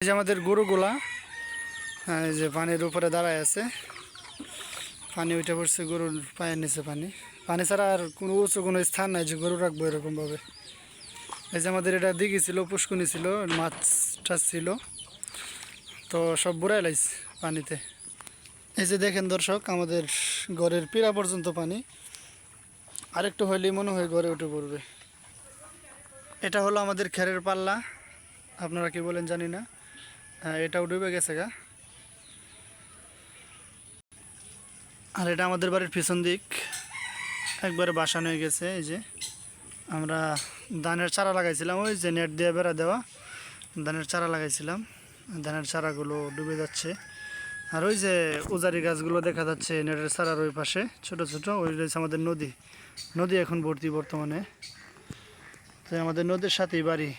এই যে আমাদের গরুগুলা এই যে পানির উপরে দাঁড়ায় আছে, পানি উঠে পড়ছে গরুর পায়ের নিচে। পানি পানি ছাড়া আর কোনো উঁচু কোনো স্থান নাই যে গরু রাখবো এরকমভাবে। এই যে আমাদের এটা দিঘি ছিল, পুষ্কুনি ছিল, মাছ টাছ ছিল, তো সব বুড়াই লাইছে পানিতে। এই যে দেখেন দর্শক, আমাদের ঘরের পিরা পর্যন্ত পানি, আরেকটু হইলেই মনে হয় ঘরে উঠে পড়বে। এটা হলো আমাদের খেরের পাল্লা, আপনারা কি বলেন জানি না। এটাও ডুবে গেছে গা। আর এটা আমাদের বাড়ির পিছন দিক, একবারে বাসানো হয়ে গেছে। এই যে আমরা ধানের চারা লাগাইছিলাম, ওই যে নেট দিয়ে বেড়া দেওয়া ধানের চারা লাগাইছিলাম, ধানের চারাগুলো ডুবে যাচ্ছে। আর ওই যে উজারি গাছগুলো দেখা যাচ্ছে নেটের চারার ওই পাশে ছোট ছোট, ওই রয়েছে আমাদের নদী। নদী এখন ভর্তি বর্তমানে, তো আমাদের নদীর সাথেই বাড়ি।